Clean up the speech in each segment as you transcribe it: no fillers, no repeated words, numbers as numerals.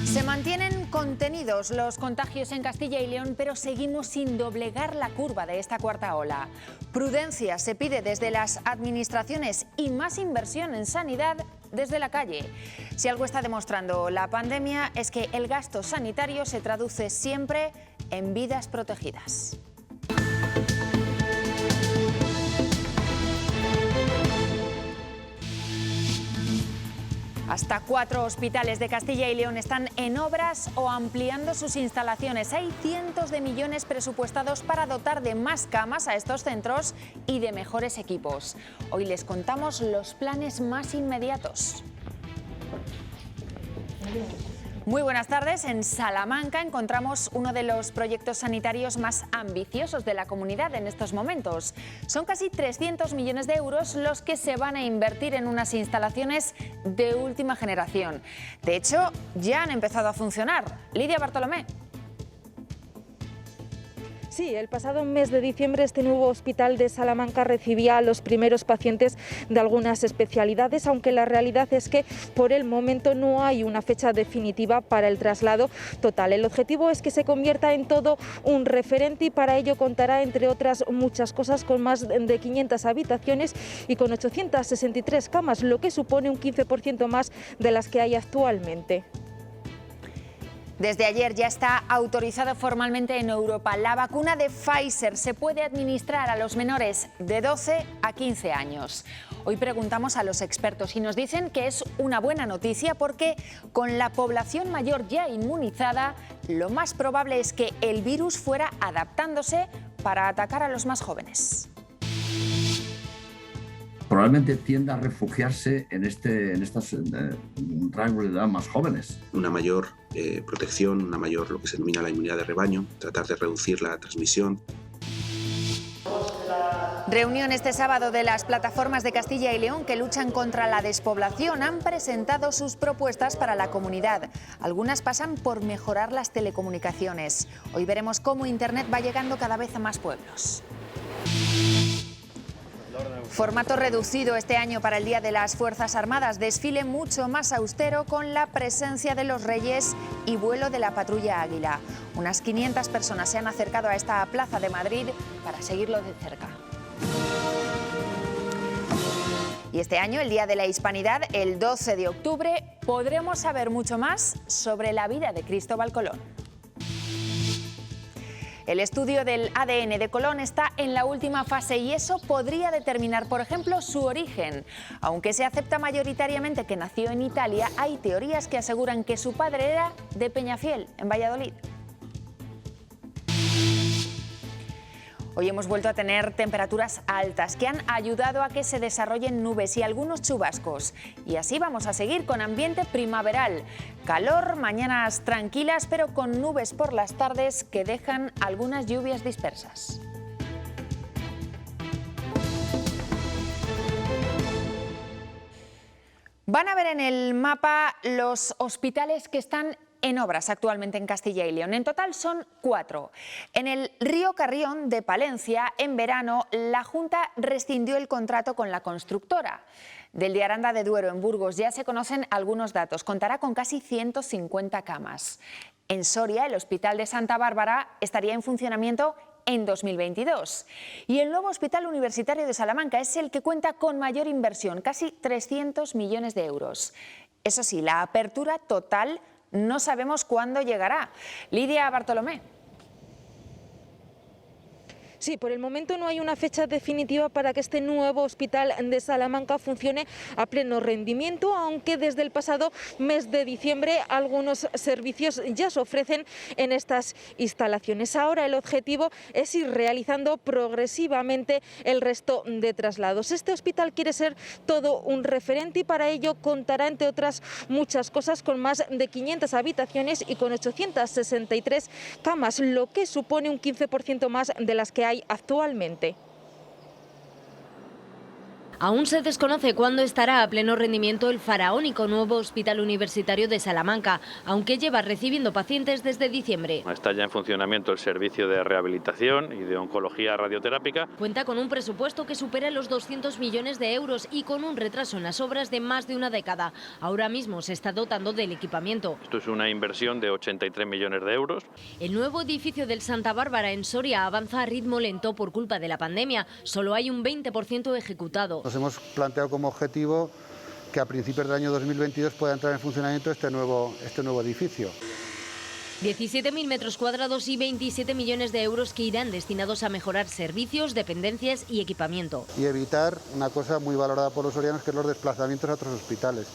Se mantienen contenidos los contagios en Castilla y León, pero seguimos sin doblegar la curva de esta cuarta ola. Prudencia se pide desde las administraciones y más inversión en sanidad desde la calle. Si algo está demostrando la pandemia es que el gasto sanitario se traduce siempre en vidas protegidas. Hasta 4 hospitales de Castilla y León están en obras o ampliando sus instalaciones. Hay cientos de millones presupuestados para dotar de más camas a estos centros y de mejores equipos. Hoy les contamos los planes más inmediatos. Muy buenas tardes. En Salamanca encontramos uno de los proyectos sanitarios más ambiciosos de la comunidad en estos momentos. Son casi 300 millones de euros los que se van a invertir en unas instalaciones de última generación. De hecho, ya han empezado a funcionar. Lidia Bartolomé. Sí, el pasado mes de diciembre este nuevo hospital de Salamanca recibía a los primeros pacientes de algunas especialidades, aunque la realidad es que por el momento no hay una fecha definitiva para el traslado total. El objetivo es que se convierta en todo un referente y para ello contará, entre otras muchas cosas, con más de 500 habitaciones y con 863 camas, lo que supone un 15% más de las que hay actualmente. Desde ayer ya está autorizado formalmente en Europa. La vacuna de Pfizer se puede administrar a los menores de 12 a 15 años. Hoy preguntamos a los expertos y nos dicen que es una buena noticia porque con la población mayor ya inmunizada, lo más probable es que el virus fuera adaptándose para atacar a los más jóvenes. Probablemente tienda a refugiarse en estos rangos de edad más jóvenes. Una mayor protección, una mayor, lo que se denomina la inmunidad de rebaño, tratar de reducir la transmisión. Reunión este sábado de las plataformas de Castilla y León que luchan contra la despoblación. Han presentado sus propuestas para la comunidad. Algunas pasan por mejorar las telecomunicaciones. Hoy veremos cómo Internet va llegando cada vez a más pueblos. Formato reducido este año para el Día de las Fuerzas Armadas, desfile mucho más austero con la presencia de los Reyes y vuelo de la Patrulla Águila. Unas 500 personas se han acercado a esta plaza de Madrid para seguirlo de cerca. Y este año, el Día de la Hispanidad, el 12 de octubre, podremos saber mucho más sobre la vida de Cristóbal Colón. El estudio del ADN de Colón está en la última fase y eso podría determinar, por ejemplo, su origen. Aunque se acepta mayoritariamente que nació en Italia, hay teorías que aseguran que su padre era de Peñafiel, en Valladolid. Hoy hemos vuelto a tener temperaturas altas que han ayudado a que se desarrollen nubes y algunos chubascos. Y así vamos a seguir con ambiente primaveral. Calor, mañanas tranquilas, pero con nubes por las tardes que dejan algunas lluvias dispersas. Van a ver en el mapa los hospitales que están en obras actualmente en Castilla y León. En total son 4. En el Río Carrión de Palencia, en verano, la Junta rescindió el contrato con la constructora. Del de Aranda de Duero, en Burgos, ya se conocen algunos datos. Contará con casi 150 camas. En Soria, el Hospital de Santa Bárbara estaría en funcionamiento en 2022. Y el nuevo Hospital Universitario de Salamanca es el que cuenta con mayor inversión, casi 300 millones de euros. Eso sí, la apertura total no sabemos cuándo llegará. Lidia Bartolomé. Sí, por el momento no hay una fecha definitiva para que este nuevo hospital de Salamanca funcione a pleno rendimiento, aunque desde el pasado mes de diciembre algunos servicios ya se ofrecen en estas instalaciones. Ahora el objetivo es ir realizando progresivamente el resto de traslados. Este hospital quiere ser todo un referente y para ello contará, entre otras muchas cosas, con más de 500 habitaciones y con 863 camas, lo que supone un 15% más de las que hay actualmente. Aún se desconoce cuándo estará a pleno rendimiento el faraónico nuevo Hospital Universitario de Salamanca, aunque lleva recibiendo pacientes desde diciembre. Está ya en funcionamiento el servicio de rehabilitación y de oncología radioterápica. Cuenta con un presupuesto que supera los 200 millones de euros y con un retraso en las obras de más de una década. Ahora mismo se está dotando del equipamiento. Esto es una inversión de 83 millones de euros. El nuevo edificio del Santa Bárbara en Soria avanza a ritmo lento por culpa de la pandemia. Solo hay un 20% ejecutado. Nos hemos planteado como objetivo que a principios del año 2022 pueda entrar en funcionamiento este nuevo edificio. 17.000 metros cuadrados y 27 millones de euros que irán destinados a mejorar servicios, dependencias y equipamiento. Y evitar una cosa muy valorada por los sorianos, que es los desplazamientos a otros hospitales.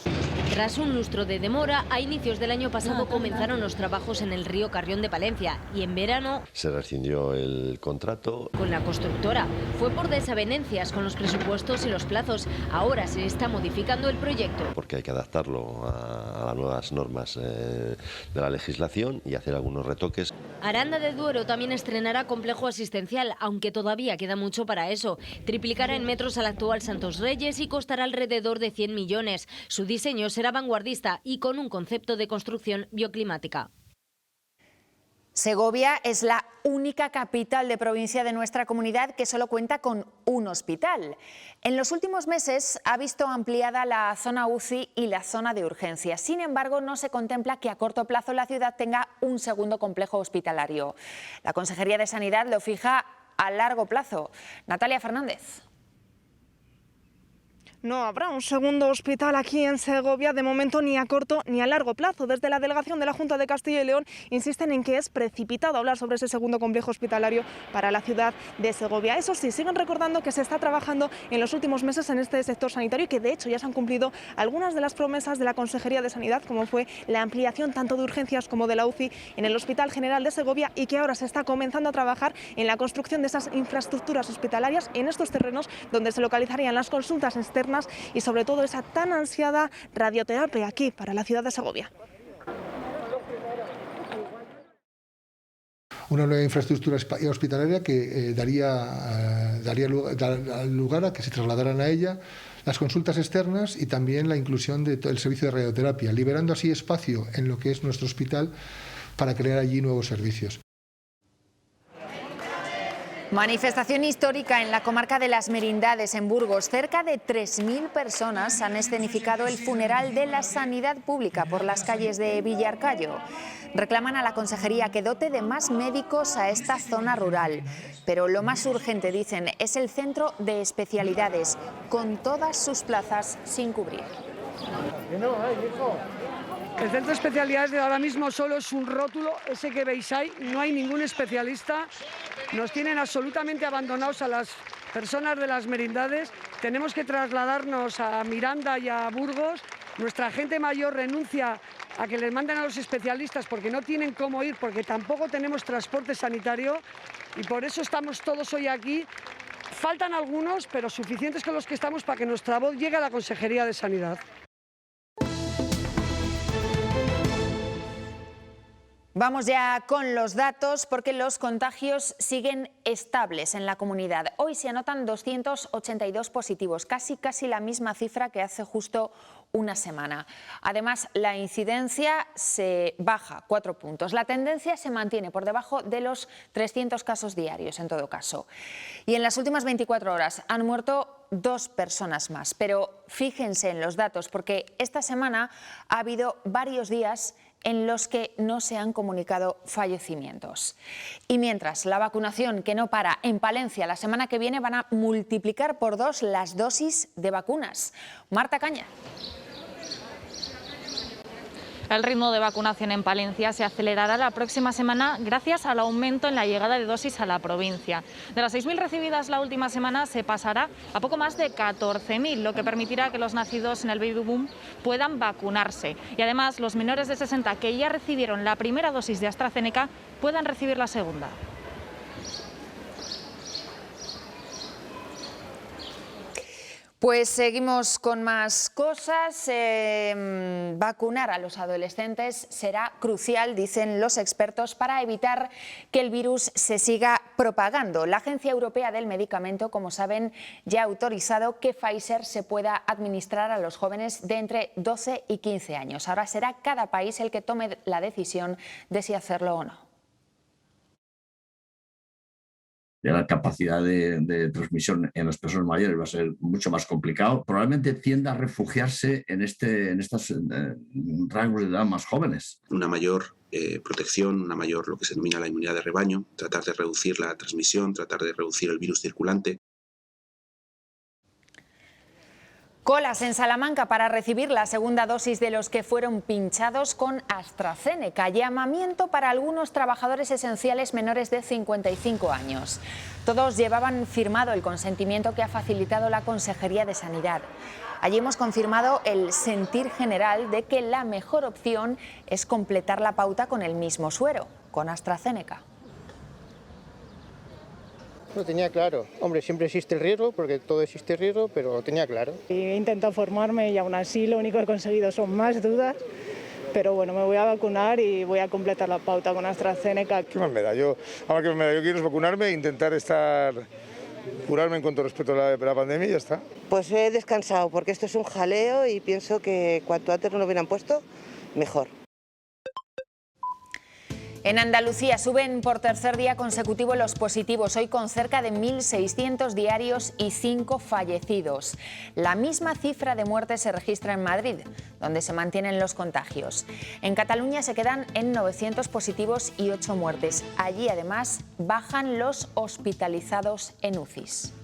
Tras un lustro de demora, a inicios del año pasado comenzaron los trabajos en el río Carrión de Palencia y en verano se rescindió el contrato con la constructora. Fue por desavenencias con los presupuestos y los plazos. Ahora se está modificando el proyecto. Porque hay que adaptarlo a las nuevas normas de la legislación y hacer algunos retoques. Aranda de Duero también estrenará complejo asistencial, aunque todavía queda mucho para eso. Triplicará en metros al actual Santos Reyes y costará alrededor de 100 millones. Su diseño será vanguardista y con un concepto de construcción bioclimática. Segovia es la única capital de provincia de nuestra comunidad que solo cuenta con un hospital. En los últimos meses ha visto ampliada la zona UCI y la zona de urgencia. Sin embargo, no se contempla que a corto plazo la ciudad tenga un segundo complejo hospitalario. La Consejería de Sanidad lo fija a largo plazo. Natalia Fernández. No habrá un segundo hospital aquí en Segovia, de momento ni a corto ni a largo plazo. Desde la delegación de la Junta de Castilla y León insisten en que es precipitado hablar sobre ese segundo complejo hospitalario para la ciudad de Segovia. Eso sí, siguen recordando que se está trabajando en los últimos meses en este sector sanitario y que de hecho ya se han cumplido algunas de las promesas de la Consejería de Sanidad, como fue la ampliación tanto de urgencias como de la UCI en el Hospital General de Segovia, y que ahora se está comenzando a trabajar en la construcción de esas infraestructuras hospitalarias en estos terrenos donde se localizarían las consultas externas y sobre todo esa tan ansiada radioterapia aquí para la ciudad de Segovia. Una nueva infraestructura hospitalaria que daría lugar a que se trasladaran a ella las consultas externas y también la inclusión del servicio de radioterapia, liberando así espacio en lo que es nuestro hospital para crear allí nuevos servicios. Manifestación histórica en la comarca de Las Merindades, en Burgos. Cerca de 3.000 personas han escenificado el funeral de la sanidad pública por las calles de Villarcayo. Reclaman a la Consejería que dote de más médicos a esta zona rural. Pero lo más urgente, dicen, es el centro de especialidades, con todas sus plazas sin cubrir. El centro de especialidades de ahora mismo solo es un rótulo, ese que veis ahí, no hay ningún especialista. Nos tienen absolutamente abandonados a las personas de Las Merindades. Tenemos que trasladarnos a Miranda y a Burgos. Nuestra gente mayor renuncia a que les manden a los especialistas porque no tienen cómo ir, porque tampoco tenemos transporte sanitario, y por eso estamos todos hoy aquí. Faltan algunos, pero suficientes con los que estamos para que nuestra voz llegue a la Consejería de Sanidad. Vamos ya con los datos, porque los contagios siguen estables en la comunidad. Hoy se anotan 282 positivos, casi la misma cifra que hace justo una semana. Además, la incidencia se baja 4 puntos. La tendencia se mantiene por debajo de los 300 casos diarios, en todo caso. Y en las últimas 24 horas han muerto 2 personas más. Pero fíjense en los datos, porque esta semana ha habido varios días en los que no se han comunicado fallecimientos. Y mientras la vacunación que no para en Palencia, la semana que viene van a multiplicar por 2 las dosis de vacunas. Marta Caña. El ritmo de vacunación en Palencia se acelerará la próxima semana gracias al aumento en la llegada de dosis a la provincia. De las 6.000 recibidas la última semana se pasará a poco más de 14.000, lo que permitirá que los nacidos en el baby boom puedan vacunarse. Y además los menores de 60 que ya recibieron la primera dosis de AstraZeneca puedan recibir la segunda. Pues seguimos con más cosas. Vacunar a los adolescentes será crucial, dicen los expertos, para evitar que el virus se siga propagando. La Agencia Europea del Medicamento, como saben, ya ha autorizado que Pfizer se pueda administrar a los jóvenes de entre 12 y 15 años. Ahora será cada país el que tome la decisión de si hacerlo o no. La capacidad de transmisión en las personas mayores va a ser mucho más complicado. Probablemente tienda a refugiarse en estos rangos de edad más jóvenes. Una mayor protección, una mayor lo que se denomina la inmunidad de rebaño, tratar de reducir la transmisión, tratar de reducir el virus circulante. Colas en Salamanca para recibir la segunda dosis de los que fueron pinchados con AstraZeneca. Llamamiento para algunos trabajadores esenciales menores de 55 años. Todos llevaban firmado el consentimiento que ha facilitado la Consejería de Sanidad. Allí hemos confirmado el sentir general de que la mejor opción es completar la pauta con el mismo suero, con AstraZeneca. Lo tenía claro. Hombre, siempre existe el riesgo, porque todo existe riesgo, pero lo tenía claro. He intentado formarme y aún así lo único que he conseguido son más dudas. Pero bueno, me voy a vacunar y voy a completar la pauta con AstraZeneca. ¿Qué más me da? Yo quiero es vacunarme e intentar curarme en cuanto respeto a la pandemia y ya está. Pues he descansado, porque esto es un jaleo y pienso que cuanto antes no lo hubieran puesto, mejor. En Andalucía suben por tercer día consecutivo los positivos, hoy con cerca de 1.600 diarios y 5 fallecidos. La misma cifra de muertes se registra en Madrid, donde se mantienen los contagios. En Cataluña se quedan en 900 positivos y 8 muertes. Allí, además, bajan los hospitalizados en UCIs.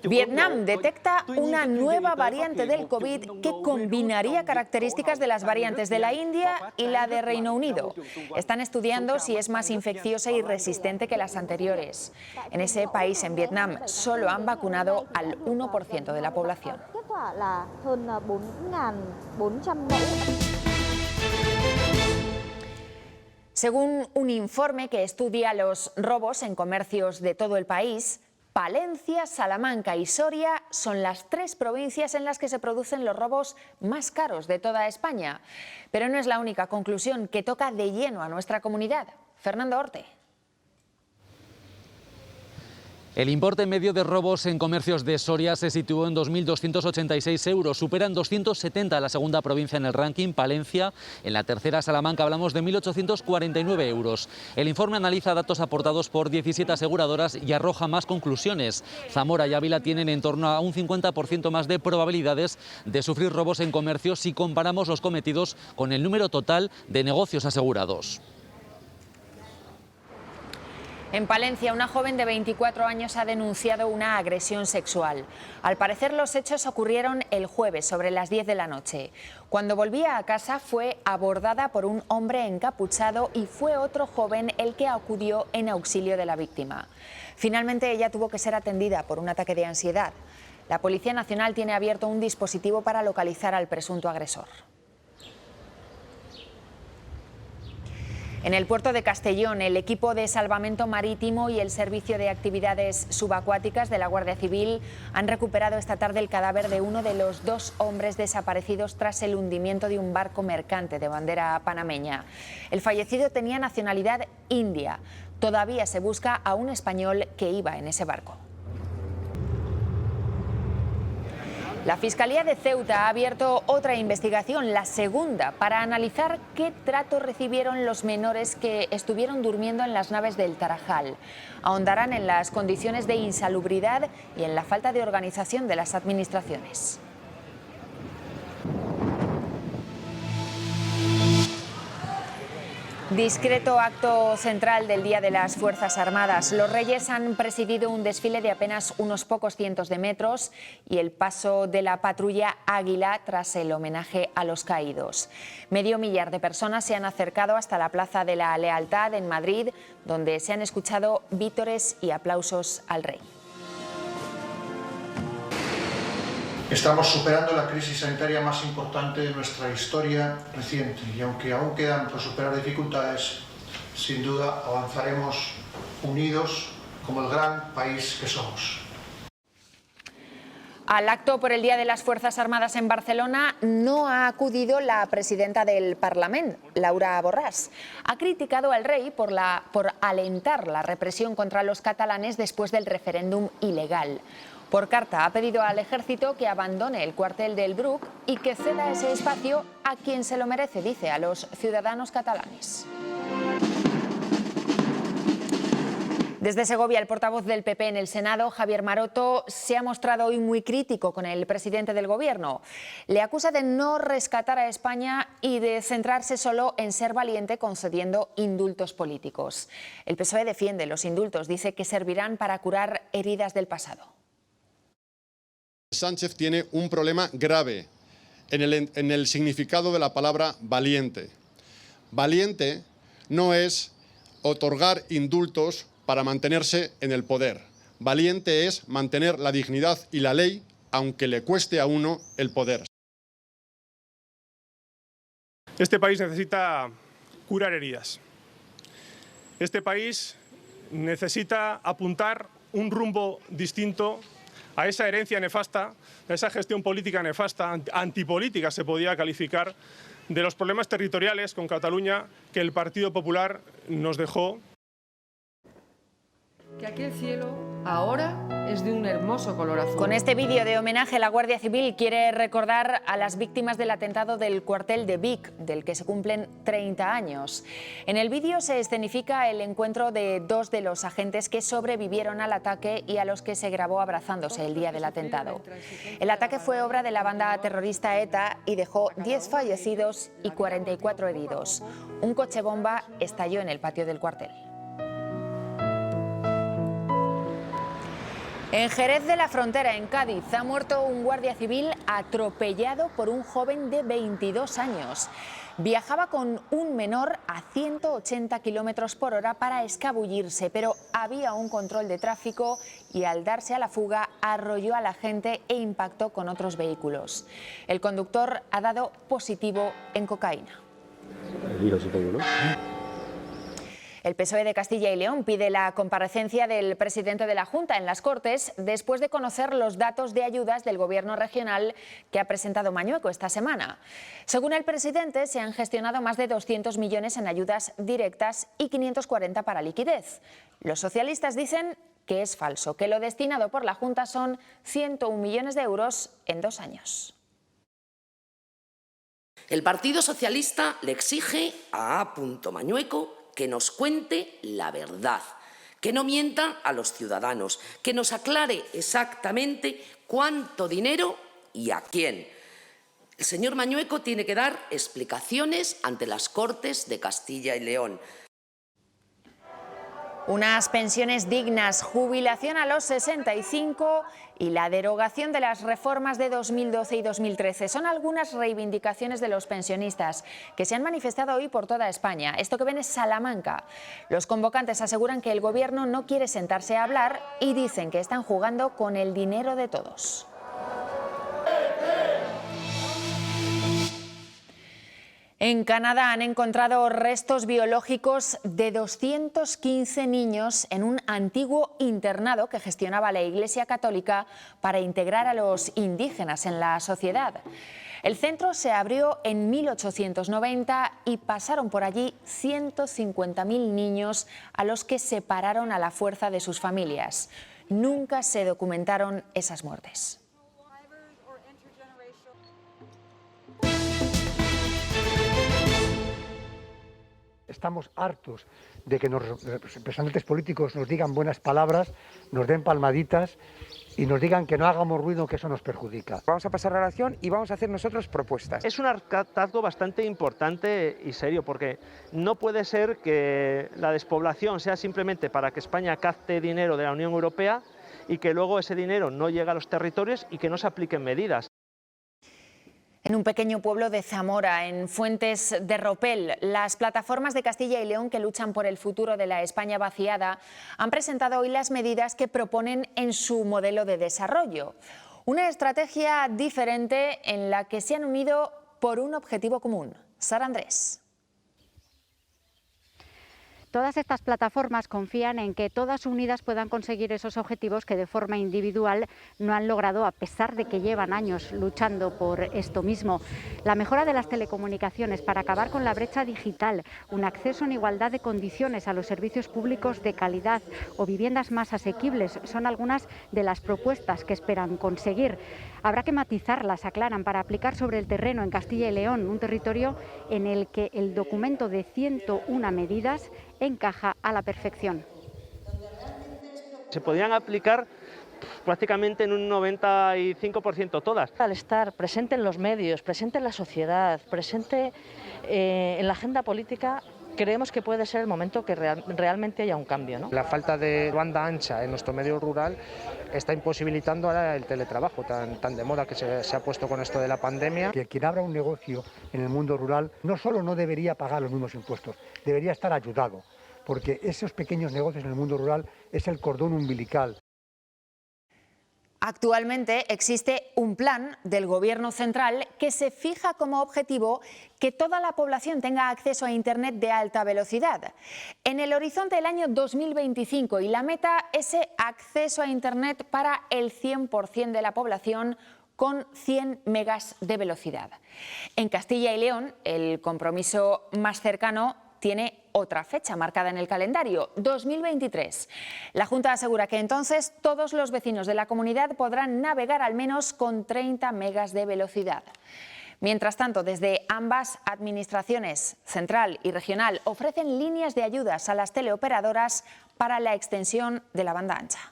Vietnam detecta una nueva variante del COVID que combinaría características de las variantes de la India y la de Reino Unido. Están estudiando si es más infecciosa y resistente que las anteriores. En ese país, en Vietnam, solo han vacunado al 1% de la población. Según un informe que estudia los robos en comercios de todo el país, Palencia, Salamanca y Soria son las 3 provincias en las que se producen los robos más caros de toda España. Pero no es la única conclusión que toca de lleno a nuestra comunidad. Fernando Orte. El importe medio de robos en comercios de Soria se situó en 2.286 euros, superan 270 la segunda provincia en el ranking, Palencia. En la tercera, Salamanca, hablamos de 1.849 euros. El informe analiza datos aportados por 17 aseguradoras y arroja más conclusiones. Zamora y Ávila tienen en torno a un 50% más de probabilidades de sufrir robos en comercios si comparamos los cometidos con el número total de negocios asegurados. En Palencia, una joven de 24 años ha denunciado una agresión sexual. Al parecer, los hechos ocurrieron el jueves sobre las 10 de la noche. Cuando volvía a casa, fue abordada por un hombre encapuchado y fue otro joven el que acudió en auxilio de la víctima. Finalmente, ella tuvo que ser atendida por un ataque de ansiedad. La Policía Nacional tiene abierto un dispositivo para localizar al presunto agresor. En el puerto de Castellón, el equipo de salvamento marítimo y el servicio de actividades subacuáticas de la Guardia Civil han recuperado esta tarde el cadáver de uno de los 2 hombres desaparecidos tras el hundimiento de un barco mercante de bandera panameña. El fallecido tenía nacionalidad india. Todavía se busca a un español que iba en ese barco. La Fiscalía de Ceuta ha abierto otra investigación, la segunda, para analizar qué trato recibieron los menores que estuvieron durmiendo en las naves del Tarajal. Ahondarán en las condiciones de insalubridad y en la falta de organización de las administraciones. Discreto acto central del Día de las Fuerzas Armadas. Los Reyes han presidido un desfile de apenas unos pocos cientos de metros y el paso de la patrulla Águila tras el homenaje a los caídos. Medio millar de personas se han acercado hasta la Plaza de la Lealtad en Madrid, donde se han escuchado vítores y aplausos al rey. Estamos superando la crisis sanitaria más importante de nuestra historia reciente y aunque aún quedan por superar dificultades, sin duda avanzaremos unidos como el gran país que somos. Al acto por el Día de las Fuerzas Armadas en Barcelona no ha acudido la presidenta del Parlament, Laura Borràs. Ha criticado al rey por alentar la represión contra los catalanes después del referéndum ilegal. Por carta ha pedido al ejército que abandone el cuartel del Bruc y que ceda ese espacio a quien se lo merece, dice, a los ciudadanos catalanes. Desde Segovia, el portavoz del PP en el Senado, Javier Maroto, se ha mostrado hoy muy crítico con el presidente del Gobierno. Le acusa de no rescatar a España y de centrarse solo en ser valiente concediendo indultos políticos. El PSOE defiende los indultos, dice que servirán para curar heridas del pasado. Sánchez tiene un problema grave en el significado de la palabra valiente. Valiente no es otorgar indultos para mantenerse en el poder. Valiente es mantener la dignidad y la ley, aunque le cueste a uno el poder. Este país necesita curar heridas. Este país necesita apuntar un rumbo distinto a esa herencia nefasta, a esa gestión política nefasta, antipolítica se podía calificar, de los problemas territoriales con Cataluña que el Partido Popular nos dejó. Que aquel cielo ahora es de un hermoso color azul. Con este vídeo de homenaje, la Guardia Civil quiere recordar a las víctimas del atentado del cuartel de Vic, del que se cumplen 30 años. En el vídeo se escenifica el encuentro de dos de los agentes que sobrevivieron al ataque y a los que se grabó abrazándose el día del atentado. El ataque fue obra de la banda terrorista ETA y dejó 10 fallecidos y 44 heridos. Un coche bomba estalló en el patio del cuartel. En Jerez de la Frontera, en Cádiz, ha muerto un guardia civil atropellado por un joven de 22 años. Viajaba con un menor a 180 km por hora para escabullirse, pero había un control de tráfico y al darse a la fuga arrolló a la gente e impactó con otros vehículos. El conductor ha dado positivo en cocaína. El PSOE de Castilla y León pide la comparecencia del presidente de la Junta en las Cortes después de conocer los datos de ayudas del Gobierno regional que ha presentado Mañueco esta semana. Según el presidente, se han gestionado más de 200 millones en ayudas directas y 540 para liquidez. Los socialistas dicen que es falso, que lo destinado por la Junta son 101 millones de euros en 2 años. El Partido Socialista le exige a A. Mañueco que nos cuente la verdad, que no mienta a los ciudadanos, que nos aclare exactamente cuánto dinero y a quién. El señor Mañueco tiene que dar explicaciones ante las Cortes de Castilla y León. Unas pensiones dignas, jubilación a los 65 y la derogación de las reformas de 2012 y 2013 son algunas reivindicaciones de los pensionistas que se han manifestado hoy por toda España. Esto que ven es Salamanca. Los convocantes aseguran que el Gobierno no quiere sentarse a hablar y dicen que están jugando con el dinero de todos. En Canadá han encontrado restos biológicos de 215 niños en un antiguo internado que gestionaba la Iglesia Católica para integrar a los indígenas en la sociedad. El centro se abrió en 1890 y pasaron por allí 150.000 niños a los que separaron a la fuerza de sus familias. Nunca se documentaron esas muertes. Estamos hartos de que los representantes políticos nos digan buenas palabras, nos den palmaditas y nos digan que no hagamos ruido, que eso nos perjudica. Vamos a pasar a la acción y vamos a hacer nosotros propuestas. Es un hartazgo bastante importante y serio, porque no puede ser que la despoblación sea simplemente para que España capte dinero de la Unión Europea y que luego ese dinero no llegue a los territorios y que no se apliquen medidas. En un pequeño pueblo de Zamora, en Fuentes de Ropel, las plataformas de Castilla y León que luchan por el futuro de la España vaciada han presentado hoy las medidas que proponen en su modelo de desarrollo. Una estrategia diferente en la que se han unido por un objetivo común. Sara Andrés. Todas estas plataformas confían en que todas unidas puedan conseguir esos objetivos que de forma individual no han logrado, a pesar de que llevan años luchando por esto mismo. La mejora de las telecomunicaciones para acabar con la brecha digital, un acceso en igualdad de condiciones a los servicios públicos de calidad o viviendas más asequibles son algunas de las propuestas que esperan conseguir. Habrá que matizarlas, aclaran, para aplicar sobre el terreno en Castilla y León, un territorio en el que el documento de 101 medidas encaja a la perfección. Se podrían aplicar prácticamente en un 95% todas. Al estar presente en los medios, presente en la sociedad, presente en la agenda política, creemos que puede ser el momento que realmente haya un cambio, ¿no? La falta de banda ancha en nuestro medio rural está imposibilitando ahora el teletrabajo tan de moda que se ha puesto con esto de la pandemia. Que quien abra un negocio en el mundo rural no solo no debería pagar los mismos impuestos, debería estar ayudado, porque esos pequeños negocios en el mundo rural es el cordón umbilical. Actualmente existe un plan del Gobierno central que se fija como objetivo que toda la población tenga acceso a Internet de alta velocidad. En el horizonte del año 2025 y la meta, ese acceso a Internet para el 100% de la población con 100 megas de velocidad. En Castilla y León, el compromiso más cercano tiene otra fecha marcada en el calendario, 2023. La Junta asegura que entonces todos los vecinos de la comunidad podrán navegar al menos con 30 megas de velocidad. Mientras tanto, desde ambas administraciones, central y regional, ofrecen líneas de ayudas a las teleoperadoras para la extensión de la banda ancha.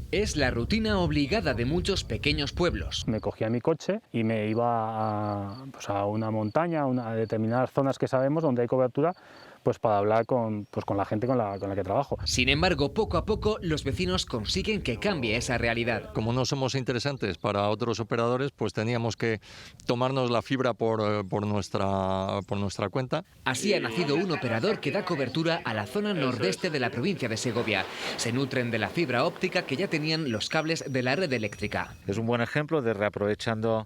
Es la rutina obligada de muchos pequeños pueblos. Me cogía mi coche y me iba a una montaña, a determinadas zonas que sabemos donde hay cobertura, pues para hablar con la gente con la que trabajo. Sin embargo, poco a poco los vecinos consiguen que cambie esa realidad. Como no somos interesantes para otros operadores, pues teníamos que tomarnos la fibra por nuestra cuenta. Así ha nacido un operador que da cobertura a la zona nordeste de la provincia de Segovia. Se nutren de la fibra óptica que ya tenían los cables de la red eléctrica. Es un buen ejemplo de reaprovechando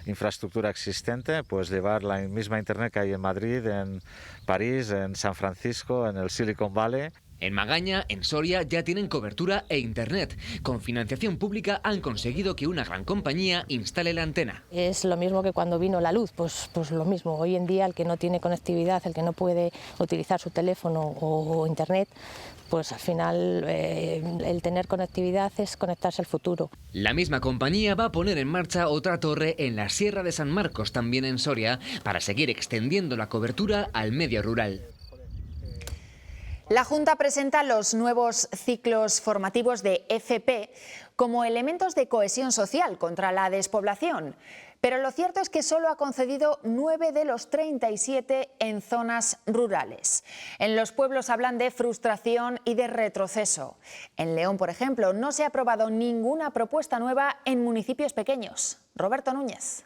infraestructura existente, pues llevar la misma internet que hay en Madrid, en París, en San Francisco, en el Silicon Valley. En Magaña, en Soria, ya tienen cobertura e internet. Con financiación pública han conseguido que una gran compañía instale la antena. Es lo mismo que cuando vino la luz, pues lo mismo. Hoy en día el que no tiene conectividad, el que no puede utilizar su teléfono o internet, pues al final el tener conectividad es conectarse al futuro. La misma compañía va a poner en marcha otra torre en la Sierra de San Marcos, también en Soria, para seguir extendiendo la cobertura al medio rural. La Junta presenta los nuevos ciclos formativos de FP como elementos de cohesión social contra la despoblación. Pero lo cierto es que solo ha concedido 9 de los 37 en zonas rurales. En los pueblos hablan de frustración y de retroceso. En León, por ejemplo, no se ha aprobado ninguna propuesta nueva en municipios pequeños. Roberto Núñez.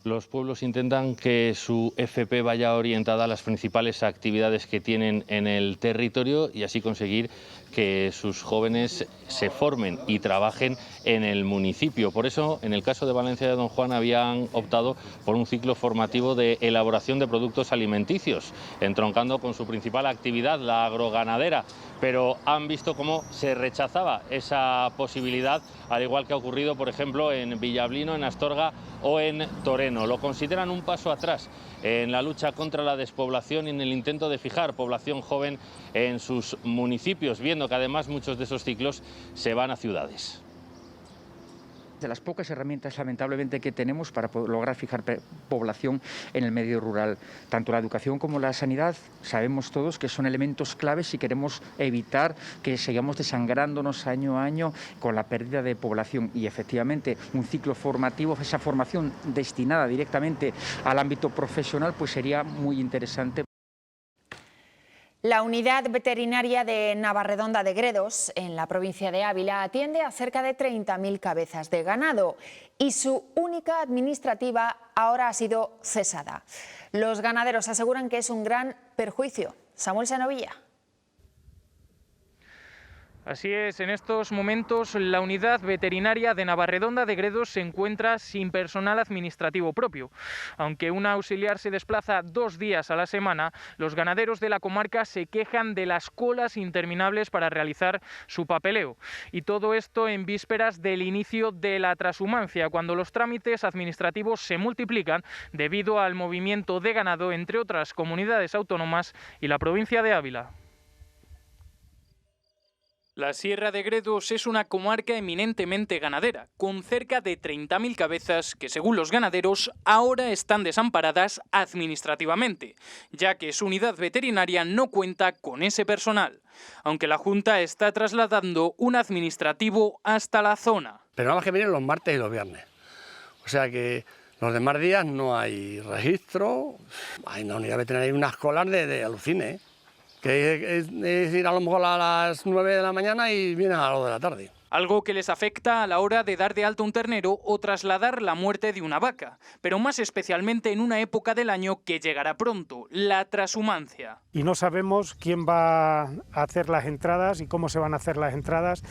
Los pueblos intentan que su FP vaya orientada a las principales actividades que tienen en el territorio y así conseguir que sus jóvenes se formen y trabajen en el municipio. Por eso, en el caso de Valencia de Don Juan, habían optado por un ciclo formativo de elaboración de productos alimenticios, entroncando con su principal actividad, la agroganadera. Pero han visto cómo se rechazaba esa posibilidad, al igual que ha ocurrido, por ejemplo, en Villablino, en Astorga o en Toreno. Lo consideran un paso atrás en la lucha contra la despoblación y en el intento de fijar población joven en sus municipios, viendo que además muchos de esos ciclos se van a ciudades. De las pocas herramientas, lamentablemente, que tenemos para lograr fijar población en el medio rural. Tanto la educación como la sanidad, sabemos todos que son elementos claves si queremos evitar que sigamos desangrándonos año a año con la pérdida de población. Y efectivamente, un ciclo formativo, esa formación destinada directamente al ámbito profesional, pues sería muy interesante. La unidad veterinaria de Navarredonda de Gredos, en la provincia de Ávila, atiende a cerca de 30.000 cabezas de ganado y su única administrativa ahora ha sido cesada. Los ganaderos aseguran que es un gran perjuicio. Samuel Sanovilla. Así es, en estos momentos la unidad veterinaria de Navarredonda de Gredos se encuentra sin personal administrativo propio. Aunque un auxiliar se desplaza 2 días a la semana, los ganaderos de la comarca se quejan de las colas interminables para realizar su papeleo. Y todo esto en vísperas del inicio de la trashumancia, cuando los trámites administrativos se multiplican debido al movimiento de ganado entre otras comunidades autónomas y la provincia de Ávila. La Sierra de Gredos es una comarca eminentemente ganadera, con cerca de 30.000 cabezas que, según los ganaderos, ahora están desamparadas administrativamente, ya que su unidad veterinaria no cuenta con ese personal, aunque la Junta está trasladando un administrativo hasta la zona. Pero nada más que vienen los martes y los viernes, o sea que los demás días no hay registro, hay una unidad veterinaria, hay unas colas de alucine, ¿eh? Que es ir a lo mejor a las 9 de la mañana y vienen a las 2 de la tarde. Algo que les afecta a la hora de dar de alta un ternero o trasladar la muerte de una vaca, pero más especialmente en una época del año que llegará pronto, la trashumancia. Y no sabemos quién va a hacer las entradas y cómo se van a hacer las entradas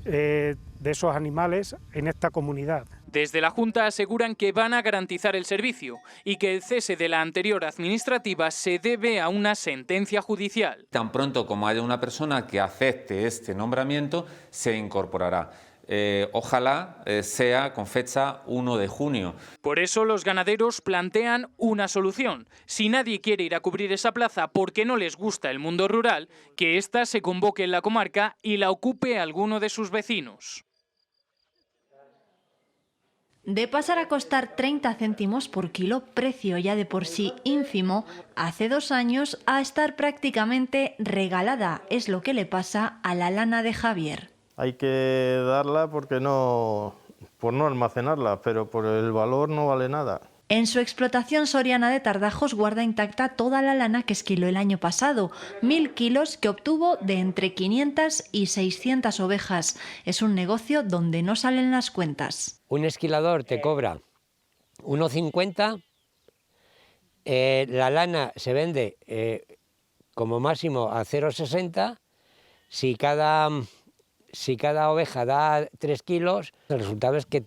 de esos animales en esta comunidad. Desde la Junta aseguran que van a garantizar el servicio y que el cese de la anterior administrativa se debe a una sentencia judicial. Tan pronto como haya una persona que acepte este nombramiento, se incorporará. Ojalá sea con fecha 1 de junio. Por eso los ganaderos plantean una solución. Si nadie quiere ir a cubrir esa plaza porque no les gusta el mundo rural, que ésta se convoque en la comarca y la ocupe alguno de sus vecinos. De pasar a costar 30 céntimos por kilo, precio ya de por sí ínfimo, hace 2 años a estar prácticamente regalada. Es lo que le pasa a la lana de Javier. Hay que darla porque no, por no almacenarla, pero por el valor no vale nada. En su explotación soriana de Tardajos guarda intacta toda la lana que esquiló el año pasado, 1.000 kilos que obtuvo de entre 500 y 600 ovejas. Es un negocio donde no salen las cuentas. Un esquilador te cobra 1,50, la lana se vende como máximo a 0,60, si cada oveja da 3 kilos, el resultado es que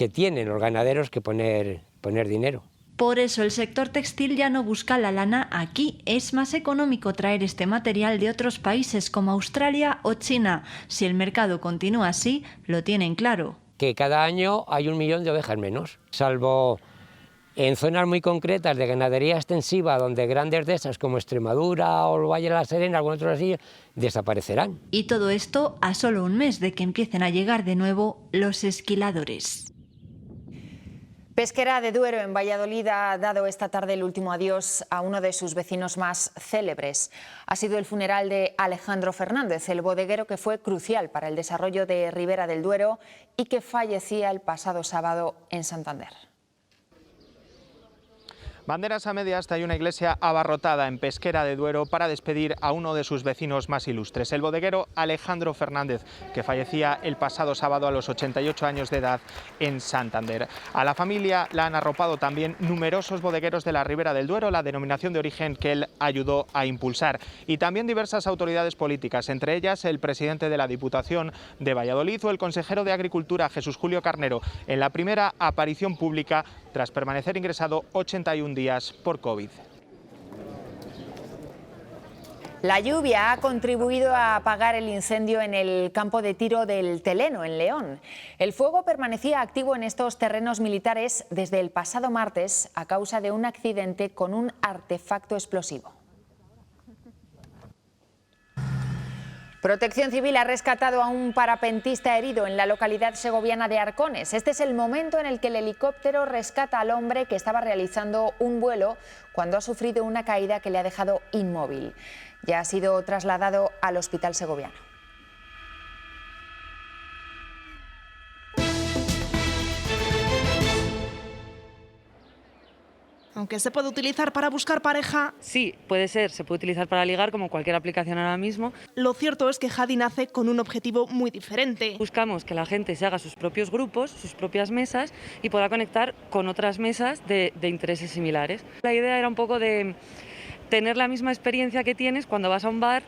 tienen los ganaderos que poner dinero. Por eso el sector textil ya no busca la lana aquí. Es más económico traer este material de otros países como Australia o China. Si el mercado continúa así, lo tienen claro. Que cada año hay 1 millón de ovejas menos, salvo en zonas muy concretas de ganadería extensiva, donde grandes de esas como Extremadura o el Valle de la Serena, algunos otros así, desaparecerán. Y todo esto a solo un mes de que empiecen a llegar de nuevo los esquiladores. Pesquera de Duero, en Valladolid, ha dado esta tarde el último adiós a uno de sus vecinos más célebres. Ha sido el funeral de Alejandro Fernández, el bodeguero que fue crucial para el desarrollo de Ribera del Duero y que fallecía el pasado sábado en Santander. Banderas a media asta y una iglesia abarrotada en Pesquera de Duero para despedir a uno de sus vecinos más ilustres, el bodeguero Alejandro Fernández, que fallecía el pasado sábado a los 88 años de edad en Santander. A la familia la han arropado también numerosos bodegueros de la Ribera del Duero, la denominación de origen que él ayudó a impulsar, y también diversas autoridades políticas, entre ellas el presidente de la Diputación de Valladolid o el consejero de Agricultura, Jesús Julio Carnero, en la primera aparición pública tras permanecer ingresado 81 días por COVID. La lluvia ha contribuido a apagar el incendio en el campo de tiro del Teleno, en León. El fuego permanecía activo en estos terrenos militares desde el pasado martes a causa de un accidente con un artefacto explosivo. Protección Civil ha rescatado a un parapentista herido en la localidad segoviana de Arcones. Este es el momento en el que el helicóptero rescata al hombre que estaba realizando un vuelo cuando ha sufrido una caída que le ha dejado inmóvil. Ya ha sido trasladado al hospital segoviano. Aunque se puede utilizar para buscar pareja... Sí, puede ser, se puede utilizar para ligar como cualquier aplicación ahora mismo. Lo cierto es que Jadi nace con un objetivo muy diferente. Buscamos que la gente se haga sus propios grupos, sus propias mesas y pueda conectar con otras mesas de intereses similares. La idea era un poco de tener la misma experiencia que tienes cuando vas a un bar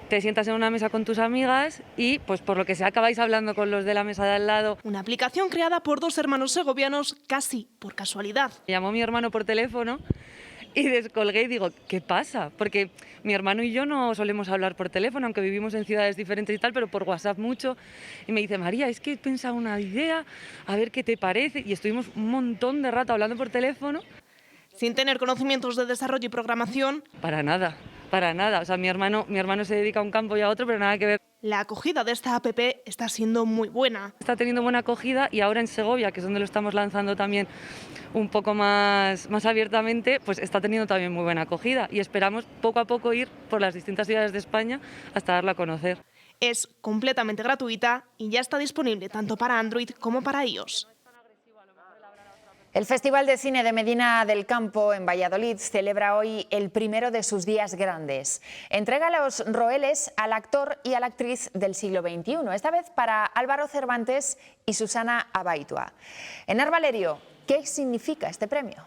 te sientas en una mesa con tus amigas y, pues por lo que sea, acabáis hablando con los de la mesa de al lado. Una aplicación creada por dos hermanos segovianos casi por casualidad. Me llamó mi hermano por teléfono y descolgué y digo, ¿qué pasa? Porque mi hermano y yo no solemos hablar por teléfono, aunque vivimos en ciudades diferentes y tal, pero por WhatsApp mucho. Y me dice, María, es que he pensado una idea, a ver qué te parece. Y estuvimos un montón de rato hablando por teléfono. Sin tener conocimientos de desarrollo y programación. Para nada. O sea, mi hermano se dedica a un campo y a otro, pero nada que ver. La acogida de esta app está siendo muy buena. Está teniendo buena acogida y ahora en Segovia, que es donde lo estamos lanzando también un poco más abiertamente, pues está teniendo también muy buena acogida y esperamos poco a poco ir por las distintas ciudades de España hasta darla a conocer. Es completamente gratuita y ya está disponible tanto para Android como para iOS. El Festival de Cine de Medina del Campo en Valladolid celebra hoy el primero de sus días grandes. Entrega los Roeles al actor y a la actriz del siglo XXI, esta vez para Álvaro Cervantes y Susana Abaitua. Enar Valerio, ¿qué significa este premio?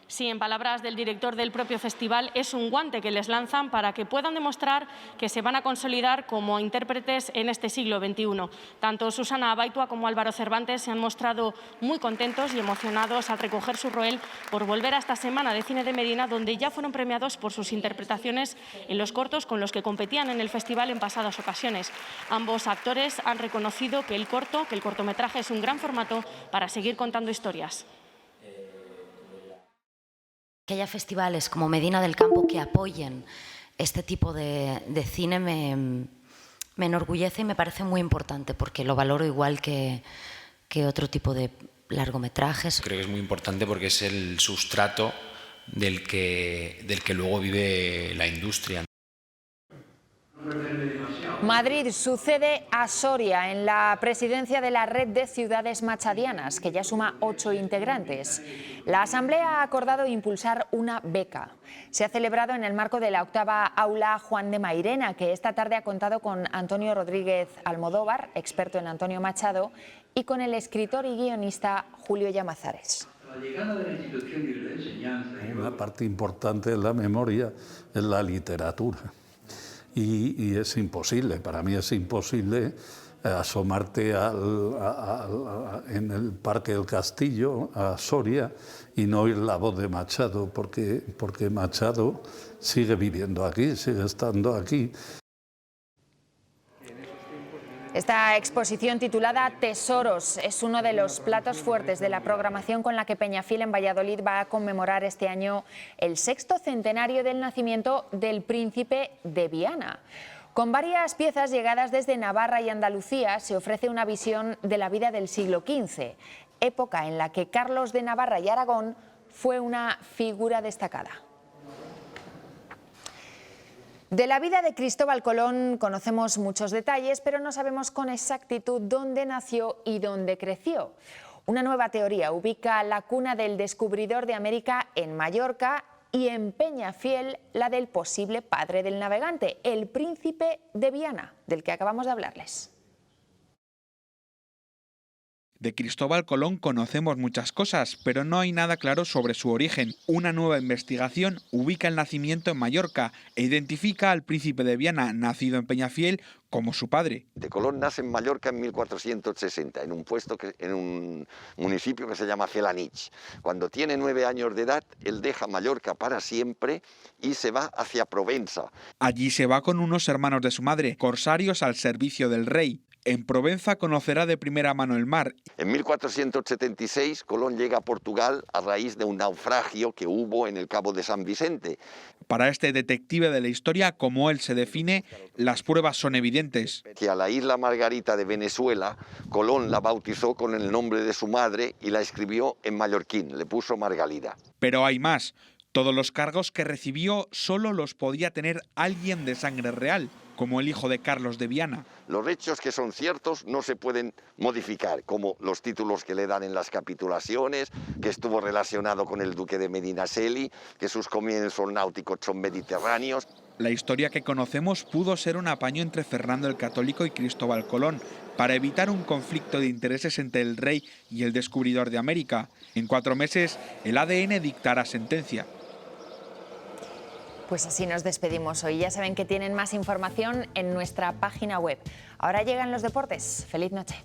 Sí, en palabras del director del propio festival, es un guante que les lanzan para que puedan demostrar que se van a consolidar como intérpretes en este siglo XXI. Tanto Susana Abaitua como Álvaro Cervantes se han mostrado muy contentos y emocionados al recoger su Roel por volver a esta Semana de Cine de Medina, donde ya fueron premiados por sus interpretaciones en los cortos con los que competían en el festival en pasadas ocasiones. Ambos actores han reconocido que el cortometraje es un gran formato para seguir contando historias. Que haya festivales como Medina del Campo que apoyen este tipo de cine me enorgullece y me parece muy importante porque lo valoro igual que otro tipo de largometrajes. Creo que es muy importante porque es el sustrato del que luego vive la industria. Madrid sucede a Soria en la presidencia de la Red de Ciudades Machadianas, que ya suma 8 integrantes. La Asamblea ha acordado impulsar una beca. Se ha celebrado en el marco de la 8ª Aula Juan de Mairena, que esta tarde ha contado con Antonio Rodríguez Almodóvar, experto en Antonio Machado, y con el escritor y guionista Julio Llamazares. Una parte importante de la memoria es la literatura. Y es imposible, para mí es imposible asomarte en el Parque del Castillo, a Soria, y no oír la voz de Machado, porque Machado sigue viviendo aquí, sigue estando aquí. Esta exposición titulada Tesoros es uno de los platos fuertes de la programación con la que Peñafiel en Valladolid va a conmemorar este año el 6º centenario del nacimiento del príncipe de Viana. Con varias piezas llegadas desde Navarra y Andalucía se ofrece una visión de la vida del siglo XV, época en la que Carlos de Navarra y Aragón fue una figura destacada. De la vida de Cristóbal Colón conocemos muchos detalles, pero no sabemos con exactitud dónde nació y dónde creció. Una nueva teoría ubica la cuna del descubridor de América en Mallorca y en Peñafiel la del posible padre del navegante, el príncipe de Viana, del que acabamos de hablarles. De Cristóbal Colón conocemos muchas cosas, pero no hay nada claro sobre su origen. Una nueva investigación ubica el nacimiento en Mallorca e identifica al príncipe de Viana, nacido en Peñafiel, como su padre. De Colón nace en Mallorca en 1460, en un municipio que se llama Felanich. Cuando tiene 9 años de edad, él deja Mallorca para siempre y se va hacia Provenza. Allí se va con unos hermanos de su madre, corsarios al servicio del rey. En Provenza conocerá de primera mano el mar. En 1476 Colón llega a Portugal a raíz de un naufragio que hubo en el Cabo de San Vicente. Para este detective de la historia, como él se define, las pruebas son evidentes. Que a la isla Margarita de Venezuela, Colón la bautizó con el nombre de su madre y la escribió en mallorquín, le puso Margalida. Pero hay más. Todos los cargos que recibió solo los podía tener alguien de sangre real, como el hijo de Carlos de Viana. Los hechos que son ciertos no se pueden modificar, como los títulos que le dan en las capitulaciones, que estuvo relacionado con el duque de Medinaceli, que sus comienzos náuticos son mediterráneos. La historia que conocemos pudo ser un apaño entre Fernando el Católico y Cristóbal Colón, para evitar un conflicto de intereses entre el rey y el descubridor de América. En 4 meses, el ADN dictará sentencia. Pues así nos despedimos hoy. Ya saben que tienen más información en nuestra página web. Ahora llegan los deportes. Feliz noche.